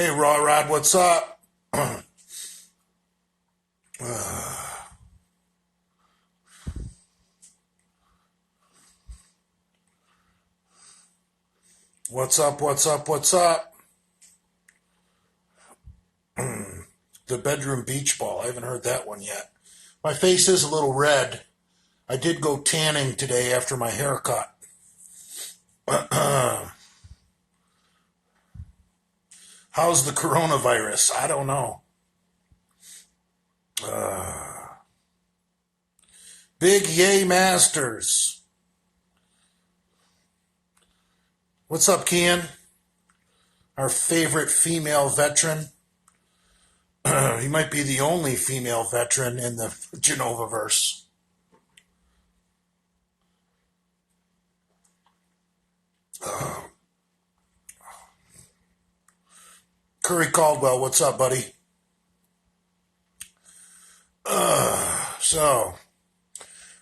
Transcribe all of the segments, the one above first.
Hey, Raw Rod, what's up? What's up, what's up, what's up? The bedroom beach ball. I haven't heard that one yet. My face is a little red. I did go tanning today after my haircut. How's the coronavirus? I don't know. Big Yay Masters. What's up, Kian? Our favorite female veteran. He might be the only female veteran in the Genovaverse. Curry Caldwell, what's up, buddy? So,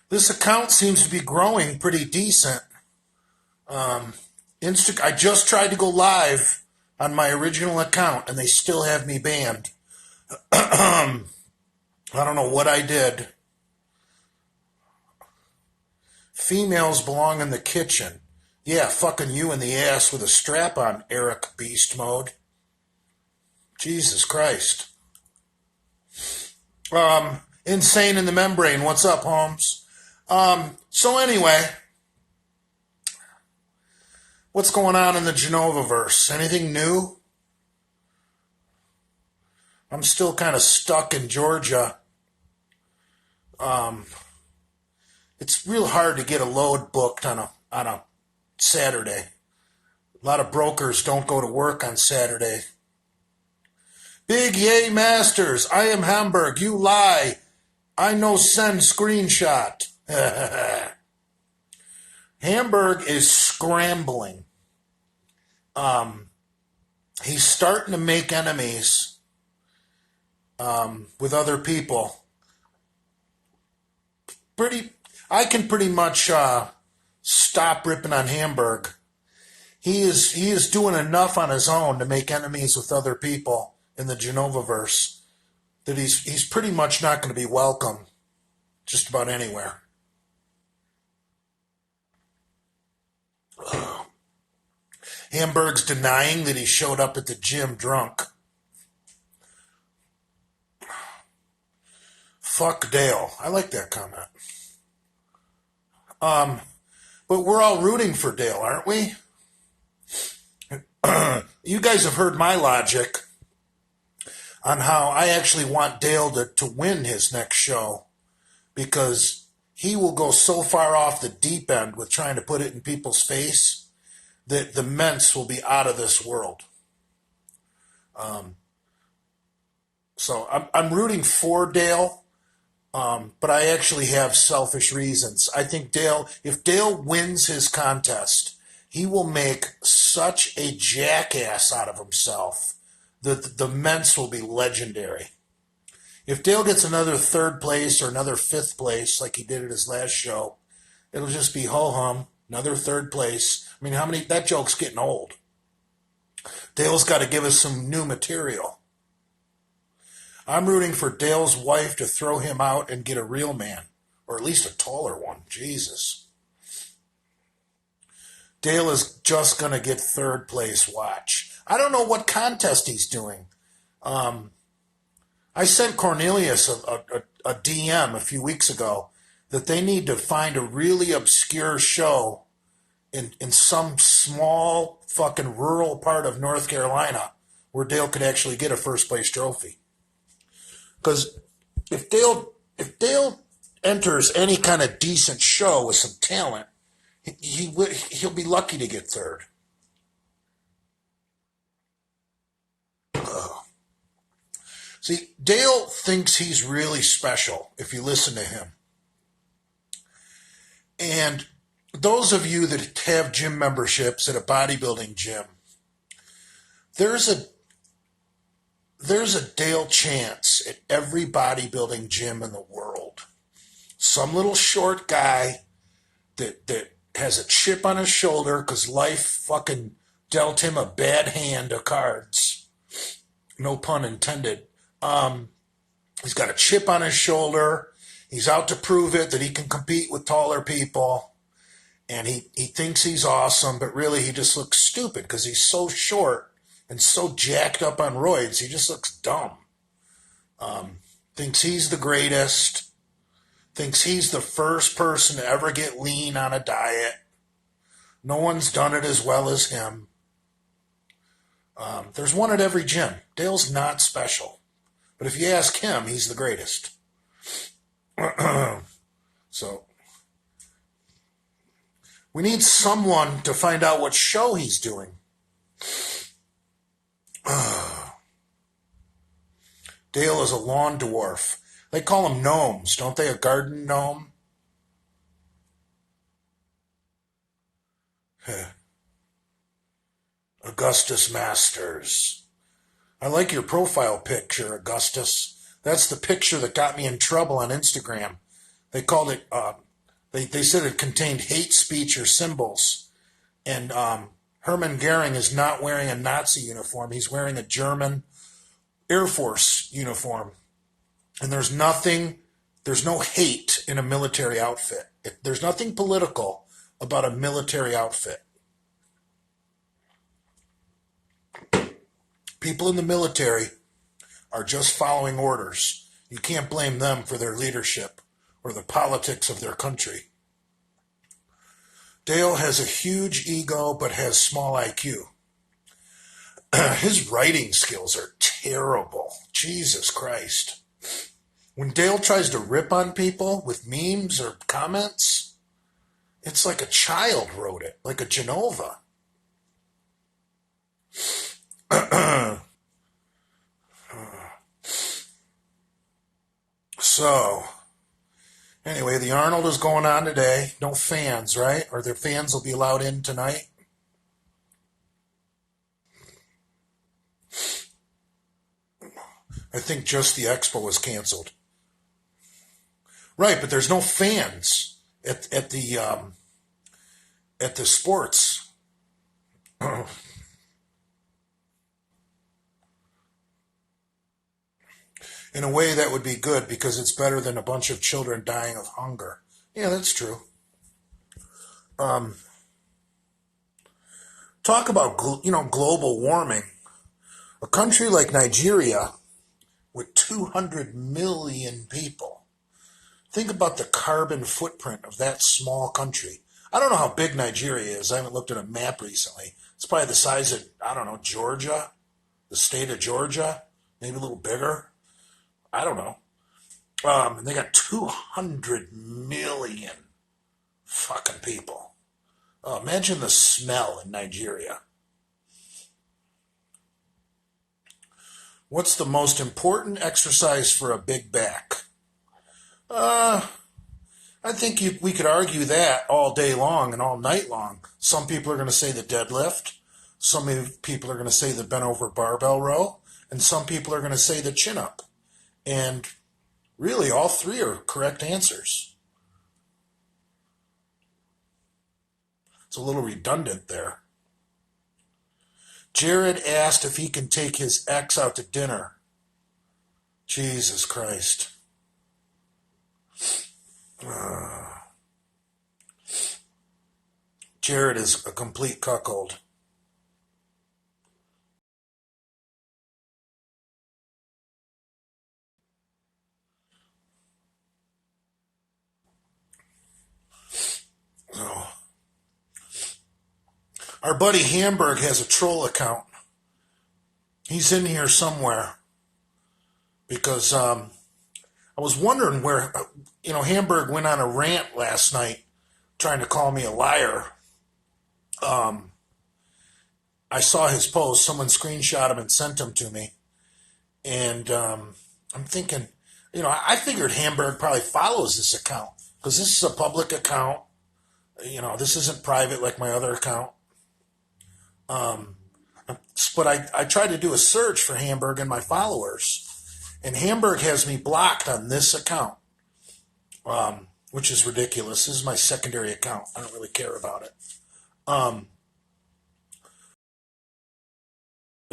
this account seems to be growing pretty decent. I just tried to go live on my original account, and they still have me banned. I don't know what I did. Females belong in the kitchen. Yeah, fucking you in the ass with a strap on, Eric Beast Mode. Jesus Christ. Insane in the Membrane. What's up, Holmes? So anyway, what's going on in the Genovaverse? Anything new? I'm still kind of stuck in Georgia. It's real hard to get a load booked on a Saturday. A lot of brokers don't go to work on Saturday. Big Yay Masters, I am Hamburg, you lie. I no send screenshot. Hamburg is scrambling. He's starting to make enemies with other people. I can pretty much stop ripping on Hamburg. He is doing enough on his own to make enemies with other people in the Genovaverse that he's pretty much not going to be welcome just about anywhere. Hamburg's denying that he showed up at the gym drunk. Fuck Dale. I like that comment. But we're all rooting for Dale, aren't we? You guys have heard my logic on how I actually want Dale to win his next show, because he will go so far off the deep end with trying to put it in people's face that the Ments will be out of this world. So I'm rooting for Dale, but I actually have selfish reasons. I think if Dale wins his contest, he will make such a jackass out of himself that the Ments will be legendary. If Dale gets another third place or another fifth place like he did at his last show, it'll just be ho-hum, another third place. I mean, that joke's getting old. Dale's got to give us some new material. I'm rooting for Dale's wife to throw him out and get a real man, or at least a taller one. Jesus. Dale is just going to get third place, watch. I don't know what contest he's doing. I sent Cornelius a DM a few weeks ago that they need to find a really obscure show in some small fucking rural part of North Carolina where Dale could actually get a first place trophy. Because if Dale enters any kind of decent show with some talent, he'll be lucky to get third. See, Dale thinks he's really special if you listen to him. And those of you that have gym memberships at a bodybuilding gym, there's a Dale chance at every bodybuilding gym in the world. Some little short guy that has a chip on his shoulder because life fucking dealt him a bad hand of cards. No pun intended. Um, he's got a chip on his shoulder. He's out to prove it that he can compete with taller people. And he thinks he's awesome, but really he just looks stupid because he's so short and so jacked up on roids. He just looks dumb. Thinks he's the greatest. Thinks he's the first person to ever get lean on a diet. No one's done it as well as him. There's one at every gym. Dale's not special. But if you ask him, he's the greatest. So we need someone to find out what show he's doing. Dale is a lawn dwarf. They call them gnomes, don't they? A garden gnome? Augustus Masters. I like your profile picture, Augustus. That's the picture that got me in trouble on Instagram. They called it, they said it contained hate speech or symbols. And Hermann Goering is not wearing a Nazi uniform. He's wearing a German Air Force uniform. And there's no hate in a military outfit. There's nothing political about a military outfit. People in the military are just following orders. You can't blame them for their leadership or the politics of their country. Dale has a huge ego but has small IQ. His writing skills are terrible. Jesus Christ. When Dale tries to rip on people with memes or comments, it's like a child wrote it, like a Genova. So, anyway, the Arnold is going on today. No fans, right? Or their fans will be allowed in tonight. I think just the expo was canceled. Right, but there's no fans at the sports. In a way, that would be good because it's better than a bunch of children dying of hunger. Yeah, that's true. Talk about global warming. A country like Nigeria with 200 million people. Think about the carbon footprint of that small country. I don't know how big Nigeria is. I haven't looked at a map recently. It's probably the size of, I don't know, Georgia, the state of Georgia, maybe a little bigger. I don't know. And they got 200 million fucking people. Oh, imagine the smell in Nigeria. What's the most important exercise for a big back? I think we could argue that all day long and all night long. Some people are going to say the deadlift. Some people are going to say the bent over barbell row. And some people are going to say the chin up. And really, all three are correct answers. It's a little redundant there. Jared asked if he can take his ex out to dinner. Jesus Christ. Jared is a complete cuckold. Oh. Our buddy Hamburg has a troll account. He's in here somewhere because I was wondering where, Hamburg went on a rant last night trying to call me a liar. I saw his post. Someone screenshot him and sent him to me. And I'm thinking, I figured Hamburg probably follows this account because this is a public account. This isn't private like my other account. But I tried to do a search for Hamburg and my followers. And Hamburg has me blocked on this account, which is ridiculous. This is my secondary account. I don't really care about it. A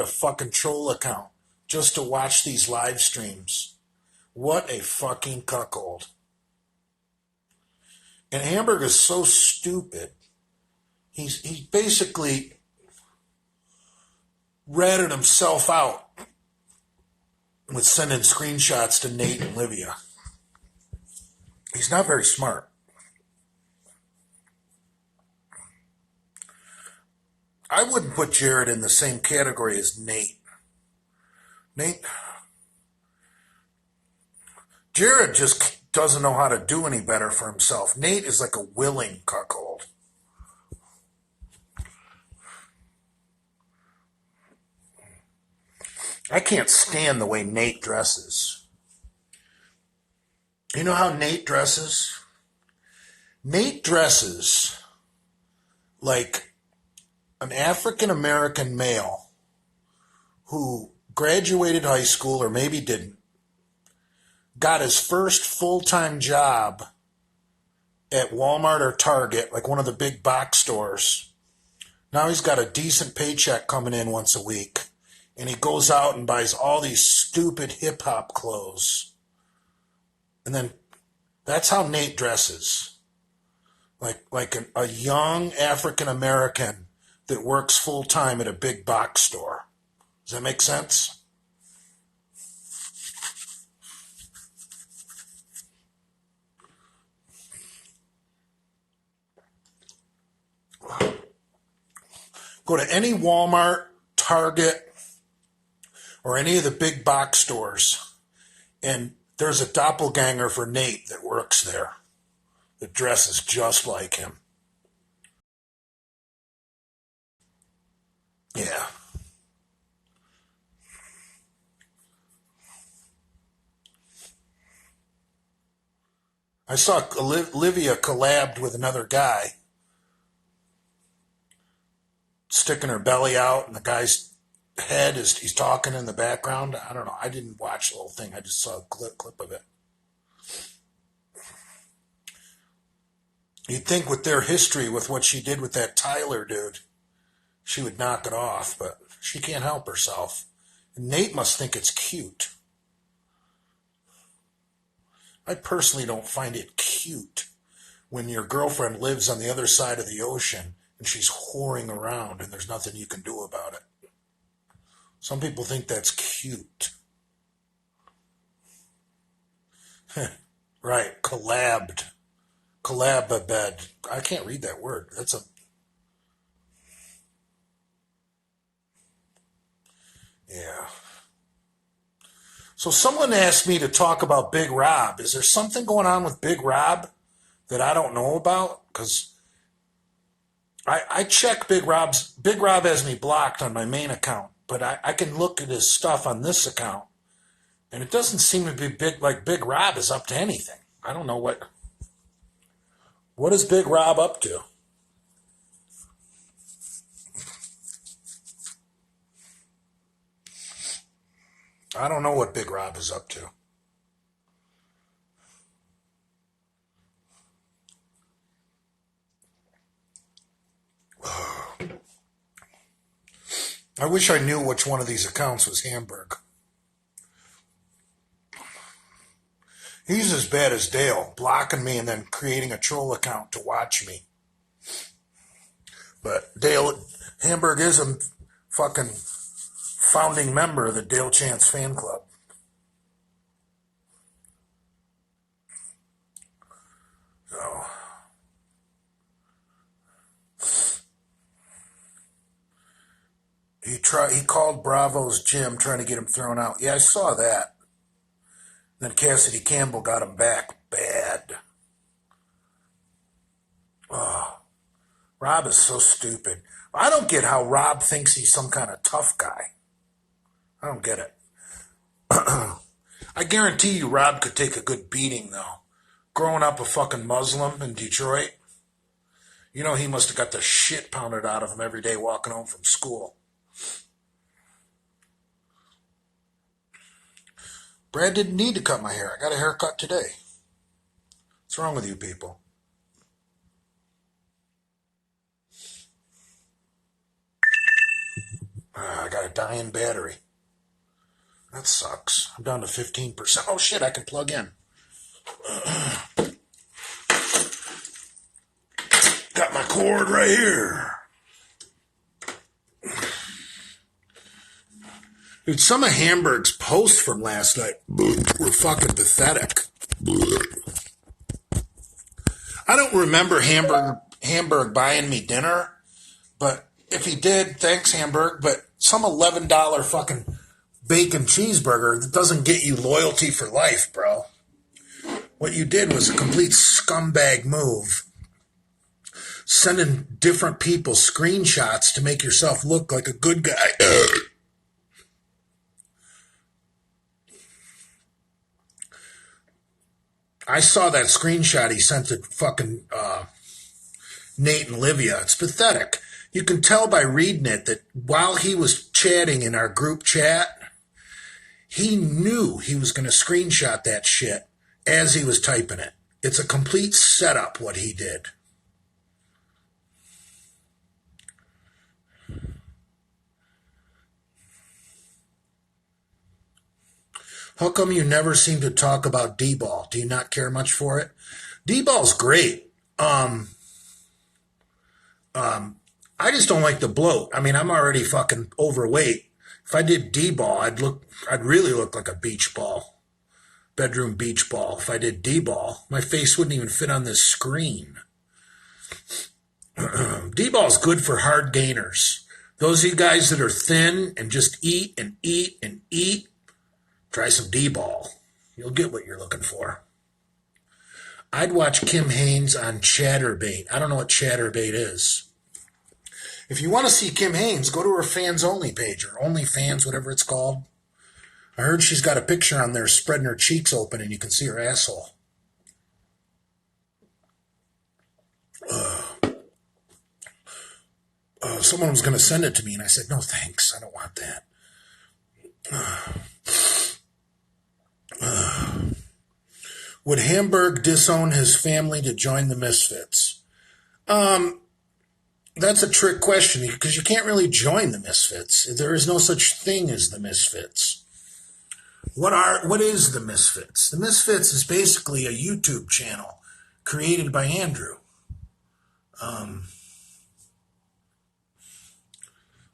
fucking troll account. just to watch these live streams. What a fucking cuckold. And Hamburg is so stupid. He's basically ratted himself out with sending screenshots to Nate and Livia. He's not very smart. I wouldn't put Jared in the same category as Nate. Jared just doesn't know how to do any better for himself. Nate is like a willing cuckold. I can't stand the way Nate dresses. You know how Nate dresses? Nate dresses like an African American male who graduated high school or maybe didn't, got his first full-time job at Walmart or Target, like one of the big box stores. Now he's got a decent paycheck coming in once a week, and he goes out and buys all these stupid hip-hop clothes. And then that's how Nate dresses. Like a young African American that works full-time at a big box store. Does that make sense? Go to any Walmart, Target, or any of the big box stores, and there's a doppelganger for Nate that works there that dresses just like him. Yeah. I saw Olivia collabed with another guy, sticking her belly out, and the guy's head is he's talking in the background. I don't know. I didn't watch the whole thing. I just saw a clip of it. You'd think with their history, with what she did with that Tyler dude, she would knock it off, but she can't help herself. And Nate must think it's cute. I personally don't find it cute when your girlfriend lives on the other side of the ocean and she's whoring around and there's nothing you can do about it. Some people think that's cute. Right, collabed. Collabed. I can't read that word. That's a... Yeah. So someone asked me to talk about Big Rob. Is there something going on with Big Rob that I don't know about? Because I check Big Rob has me blocked on my main account, but I can look at his stuff on this account, and it doesn't seem to be Big Rob is up to anything. I don't know what is Big Rob up to? I don't know what Big Rob is up to. I wish I knew which one of these accounts was Hamburg. He's as bad as Dale, blocking me and then creating a troll account to watch me. But Hamburg is a fucking founding member of the Dale Chance fan club. So he called Bravo's gym trying to get him thrown out. Yeah, I saw that. Then Cassidy Campbell got him back bad. Oh, Rob is so stupid. I don't get how Rob thinks he's some kind of tough guy. I don't get it. I guarantee you Rob could take a good beating, though. Growing up a fucking Muslim in Detroit, you know he must have got the shit pounded out of him every day walking home from school. Brad didn't need to cut my hair. I got a haircut today. What's wrong with you people? I got a dying battery. That sucks. I'm down to 15%. Oh shit, I can plug in. Got my cord right here. Dude, some of Hamburg's posts from last night were fucking pathetic. I don't remember Hamburg buying me dinner, but if he did, thanks, Hamburg. But some $11 fucking bacon cheeseburger that doesn't get you loyalty for life, bro. What you did was a complete scumbag move. Sending different people screenshots to make yourself look like a good guy. I saw that screenshot he sent to fucking Nate and Livia. It's pathetic. You can tell by reading it that while he was chatting in our group chat, he knew he was going to screenshot that shit as he was typing it. It's a complete setup what he did. How come you never seem to talk about D-ball? Do you not care much for it? D-ball's great. I just don't like the bloat. I mean, I'm already fucking overweight. If I did D-ball, I'd really look like a beach ball. Bedroom beach ball. If I did D-ball, my face wouldn't even fit on this screen. D-ball's good for hard gainers. Those of you guys that are thin and just eat and eat and eat, try some D-ball. You'll get what you're looking for. I'd watch Kim Haines on Chatterbait. I don't know what Chatterbait is. If you want to see Kim Haines, go to her fans only page, or OnlyFans, whatever it's called. I heard she's got a picture on there spreading her cheeks open and you can see her asshole. Someone was going to send it to me and I said, no thanks, I don't want that. Would Hamburg disown his family to join the Misfits? That's a trick question because you can't really join the Misfits. There is no such thing as the Misfits. What is the Misfits? The Misfits is basically a YouTube channel created by Andrew.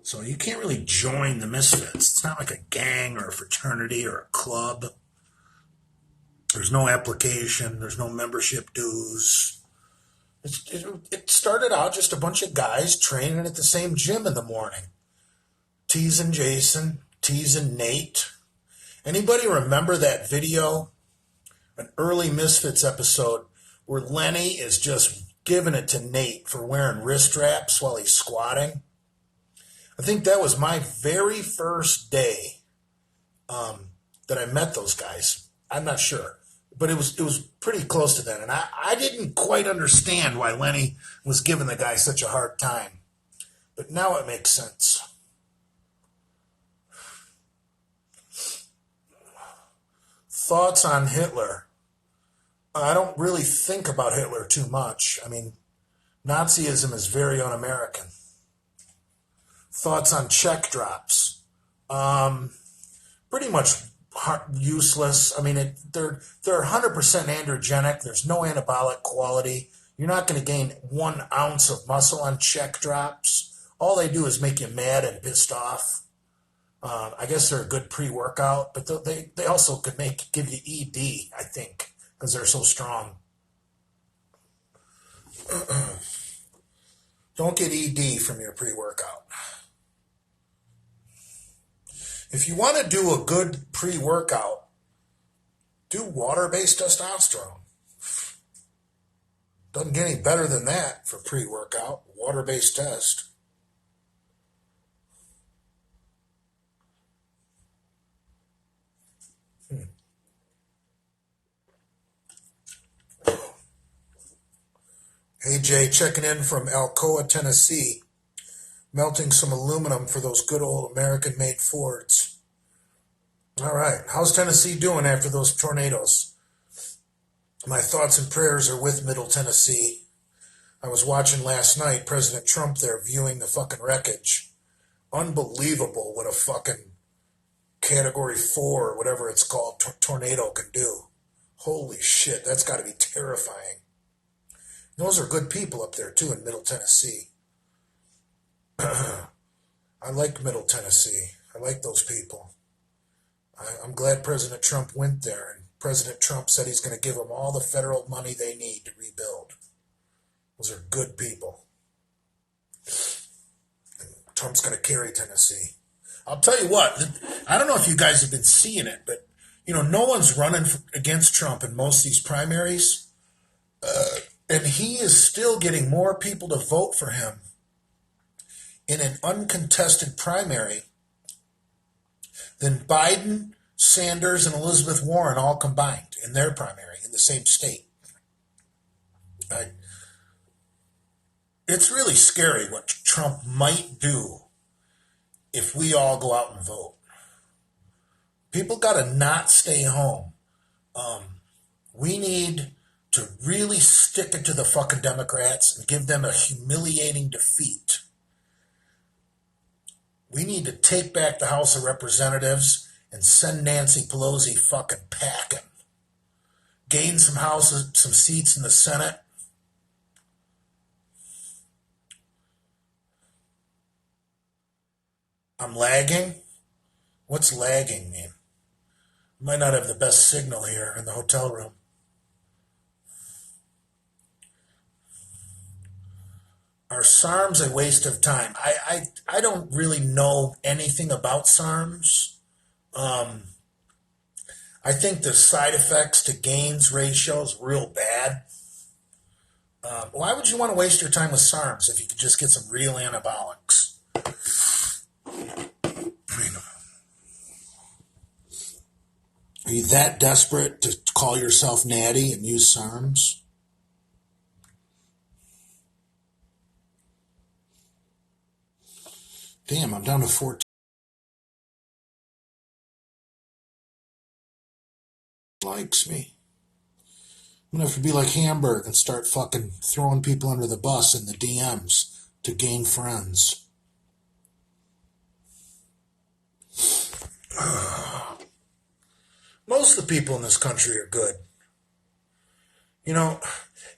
So you can't really join the Misfits. It's not like a gang or a fraternity or a club. There's no application. There's no membership dues. It started out just a bunch of guys training at the same gym in the morning. Teasing Jason, teasing Nate. Anybody remember that video? An early Misfits episode where Lenny is just giving it to Nate for wearing wrist wraps while he's squatting. I think that was my very first day that I met those guys. I'm not sure. But it was pretty close to that. And I didn't quite understand why Lenny was giving the guy such a hard time. But now it makes sense. Thoughts on Hitler? I don't really think about Hitler too much. I mean, Nazism is very un-American. Thoughts on check drops? Pretty much useless. I mean, they're 100% androgenic. There's no anabolic quality. You're not going to gain 1 ounce of muscle on check drops. All they do is make you mad and pissed off. I guess they're a good pre-workout, but they also could give you ED, I think, because they're so strong. Don't get ED from your pre-workout. If you want to do a good pre-workout, do water-based testosterone. Doesn't get any better than that for pre-workout, water-based test. Hey Jay, checking in from Alcoa, Tennessee. Melting some aluminum for those good old American-made Fords. All right. How's Tennessee doing after those tornadoes? My thoughts and prayers are with Middle Tennessee. I was watching last night President Trump there viewing the fucking wreckage. Unbelievable what a fucking Category 4, or whatever it's called, tornado can do. Holy shit, that's got to be terrifying. Those are good people up there, too, in Middle Tennessee. I like Middle Tennessee. I like those people. I'm glad President Trump went there, and President Trump said he's going to give them all the federal money they need to rebuild. Those are good people. And Trump's going to carry Tennessee. I'll tell you what, I don't know if you guys have been seeing it, but, no one's running against Trump in most of these primaries. And he is still getting more people to vote for him in an uncontested primary than Biden, Sanders, and Elizabeth Warren all combined in their primary in the same state. It's really scary what Trump might do if we all go out and vote. People got to not stay home. We need to really stick it to the fucking Democrats and give them a humiliating defeat. We need to take back the House of Representatives and send Nancy Pelosi fucking packing. Gain some seats in the Senate. I'm lagging? What's lagging mean? Might not have the best signal here in the hotel room. Are SARMs a waste of time? I don't really know anything about SARMs. I think the side effects to gains ratio is real bad. Why would you want to waste your time with SARMs if you could just get some real anabolics? Are you that desperate to call yourself natty and use SARMs? Damn, I'm down to 14 likes me. I'm gonna have to be like Hamburg and start fucking throwing people under the bus in the DMs to gain friends. Most of the people in this country are good.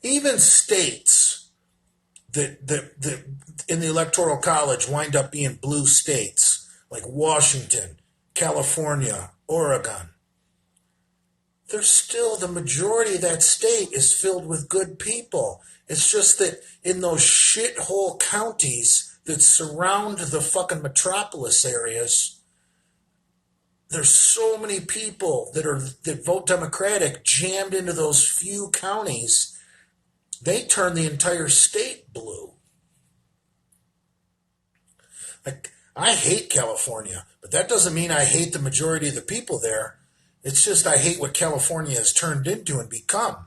Even states that in the Electoral College wind up being blue states, like Washington, California, Oregon. There's still, the majority of that state is filled with good people. It's just that in those shithole counties that surround the fucking metropolis areas, there's so many people that vote Democratic jammed into those few counties, they turn the entire state blue. Like, I hate California, but that doesn't mean I hate the majority of the people there. It's just I hate what California has turned into and become.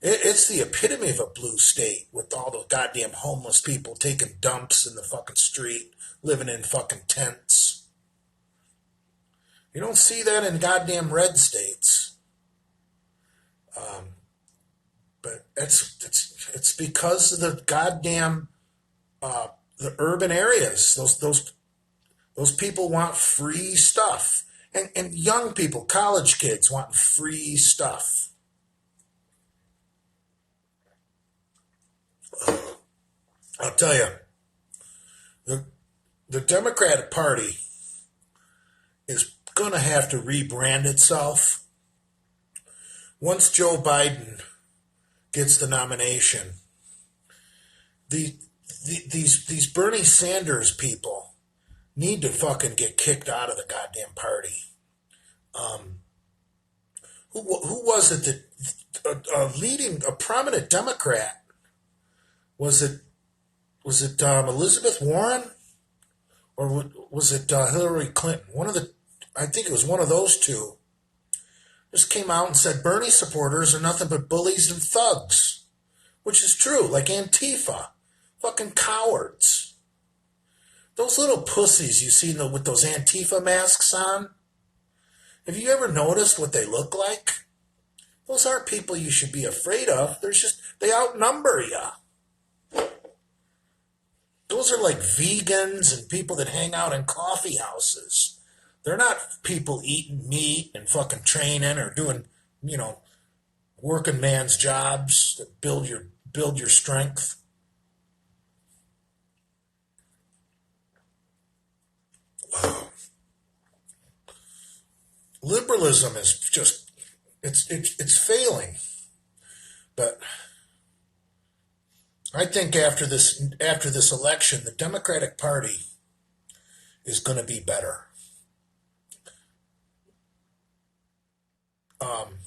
It's the epitome of a blue state with all the goddamn homeless people taking dumps in the fucking street, living in fucking tents. You don't see that in goddamn red states. But it's because of the goddamn the urban areas. Those people want free stuff. And young people, college kids, want free stuff. I'll tell you, the Democratic Party is going to have to rebrand itself. Once Joe Biden gets the nomination, these Bernie Sanders people need to fucking get kicked out of the goddamn party. Who was it that a prominent Democrat? Was it Elizabeth Warren, or was it Hillary Clinton? I think it was one of those two. Just came out and said Bernie supporters are nothing but bullies and thugs, which is true. Like Antifa, fucking cowards. Those little pussies you see with those Antifa masks on. Have you ever noticed what they look like? Those aren't people you should be afraid of. They outnumber you. Those are like vegans and people that hang out in coffee houses. They're not people eating meat and fucking training or doing, you know, working man's jobs that build your strength. Liberalism is just it's failing. But I think after this election, the Democratic Party is going to be better. Um,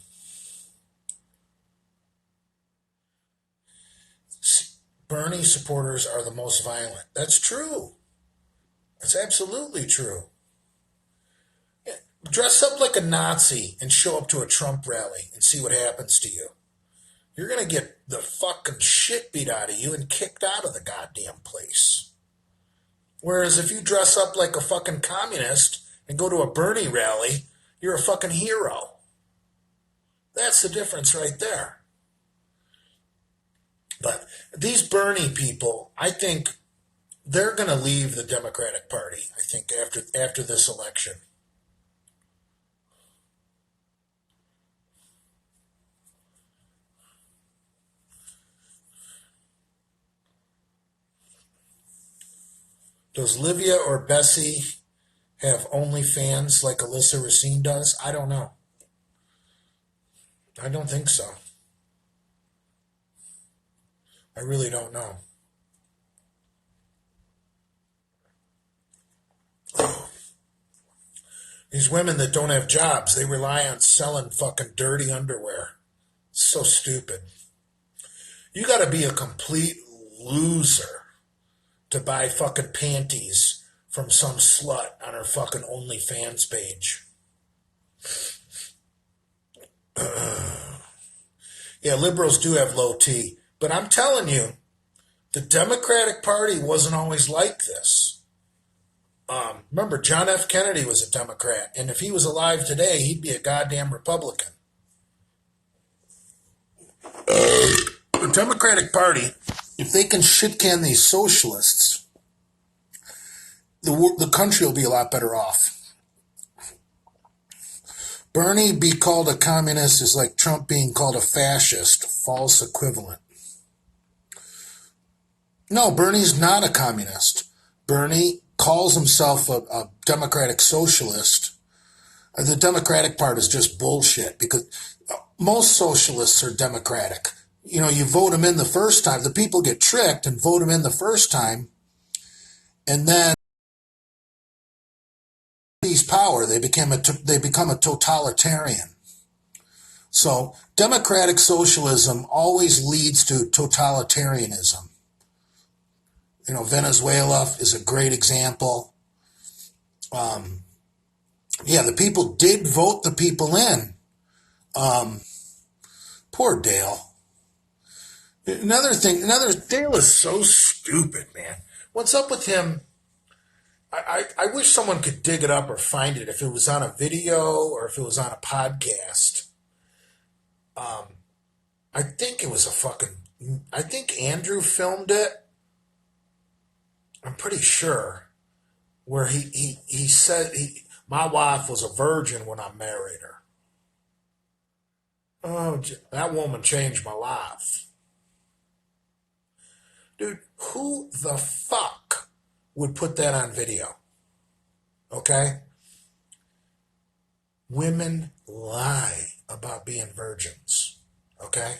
Bernie supporters are the most violent. That's true. That's absolutely true. Dress up like a Nazi and show up to a Trump rally and see what happens to you. You're going to get the fucking shit beat out of you and kicked out of the goddamn place. Whereas if you dress up like a fucking communist and go to a Bernie rally, you're a fucking hero. That's the difference right there. But these Bernie people, I think they're going to leave the Democratic Party, I think, after this election. Does Livia or Bessie have OnlyFans like Alyssa Racine does? I don't know. I don't think so. I really don't know. These women that don't have jobs, they rely on selling fucking dirty underwear. So stupid. You gotta be a complete loser to buy fucking panties from some slut on her fucking OnlyFans page. Yeah, liberals do have low T. But I'm telling you, the Democratic Party wasn't always like this. Remember, John F. Kennedy was a Democrat, and if he was alive today, he'd be a goddamn Republican. The Democratic Party, if they can shit can these socialists, the country will be a lot better off. Bernie be called a communist is like Trump being called a fascist, false equivalent. No, Bernie's not a communist. Bernie calls himself a democratic socialist. The Democratic part is just bullshit because most socialists are democratic. You know, you vote them in the first time. The people get tricked and vote them in the first time, and then seize power. They become a totalitarian. So democratic socialism always leads to totalitarianism. You know, Venezuela is a great example. Yeah, the people did vote the people in. Poor Dale. Dale is so stupid, man. What's up with him? I wish someone could dig it up or find it, if it was on a video or if it was on a podcast. I think it was I think Andrew filmed it. I'm pretty sure, where he said my wife was a virgin when I married her. Oh, that woman changed my life. Dude, who the fuck would put that on video? Okay? Women lie about being virgins. Okay?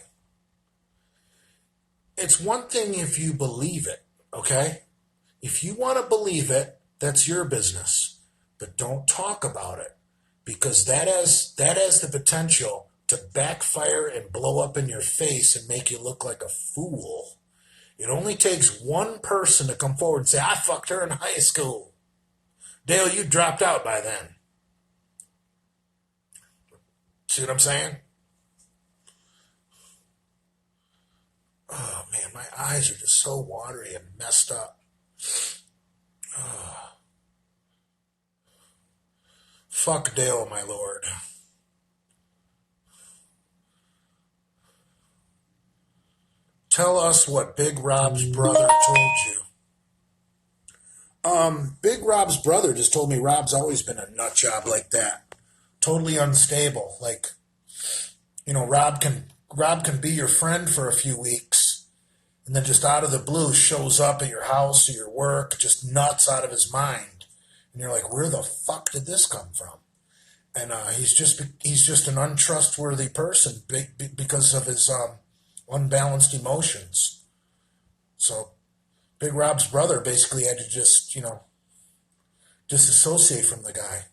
It's one thing if you believe it. Okay? If you want to believe it, that's your business. But don't talk about it, because that has the potential to backfire and blow up in your face and make you look like a fool. It only takes one person to come forward and say, I fucked her in high school. Dale, you dropped out by then. See what I'm saying? Oh, man, my eyes are just so watery and messed up. Oh. Fuck Dale, my lord. Tell us what Big Rob's brother told you. Big Rob's brother just told me Rob's always been a nut job like that. Totally unstable. Like, Rob can be your friend for a few weeks, and then just out of the blue shows up at your house or your work, just nuts out of his mind, and you're like, where the fuck did this come from? And he's just an untrustworthy person because of his unbalanced emotions. So Big Rob's brother basically had to just disassociate from the guy.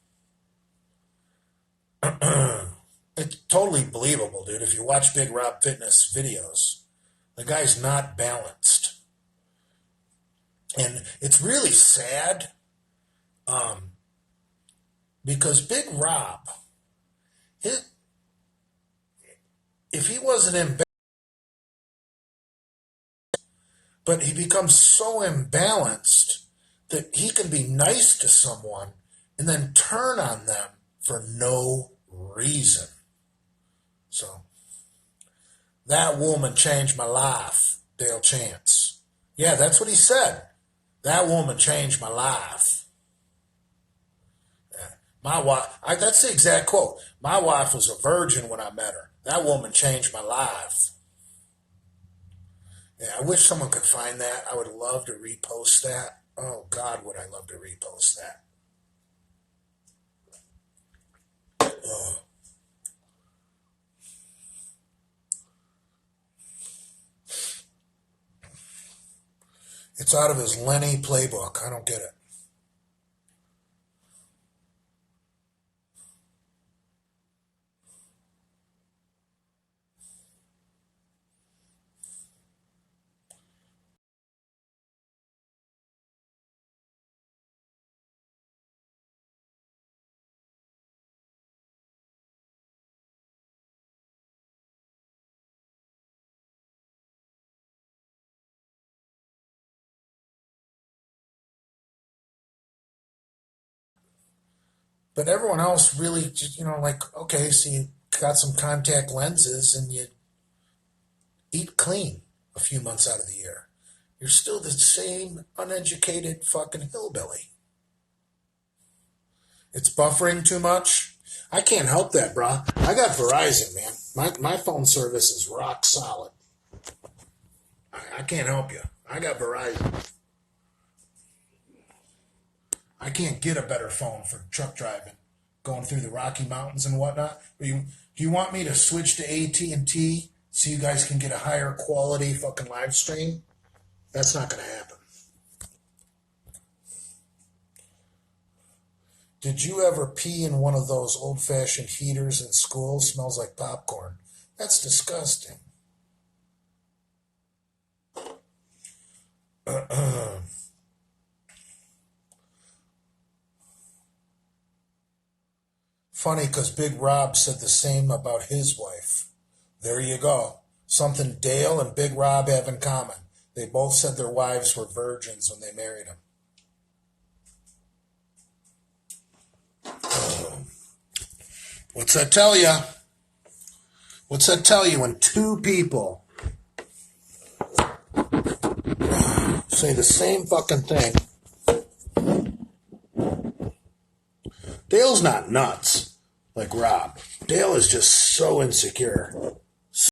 It's totally believable, dude. If you watch Big Rob Fitness videos, the guy's not balanced, and it's really sad because Big Rob, if he wasn't in, but he becomes so imbalanced that he can be nice to someone and then turn on them for no reason. So, that woman changed my life, Dale Chance. Yeah, that's what he said. That woman changed my life. Yeah. My wife, that's the exact quote. My wife was a virgin when I met her. That woman changed my life. Yeah, I wish someone could find that. I would love to repost that. Oh, God, would I love to repost that. Oh. It's out of his Lenny playbook. I don't get it. But everyone else really just, like, okay, so you got some contact lenses and you eat clean a few months out of the year. You're still the same uneducated fucking hillbilly. It's buffering too much. I can't help that, brah. I got Verizon, man. My phone service is rock solid. I can't help you. I got Verizon. I can't get a better phone for truck driving, going through the Rocky Mountains and whatnot. Do you want me to switch to AT&T so you guys can get a higher quality fucking live stream? That's not going to happen. Did you ever pee in one of those old-fashioned heaters in school? Smells like popcorn. That's disgusting. Funny because Big Rob said the same about his wife. There you go. Something Dale and Big Rob have in common. They both said their wives were virgins when they married him. What's that tell you? What's that tell you when two people say the same fucking thing? Dale's not nuts like Rob. Dale is just so insecure.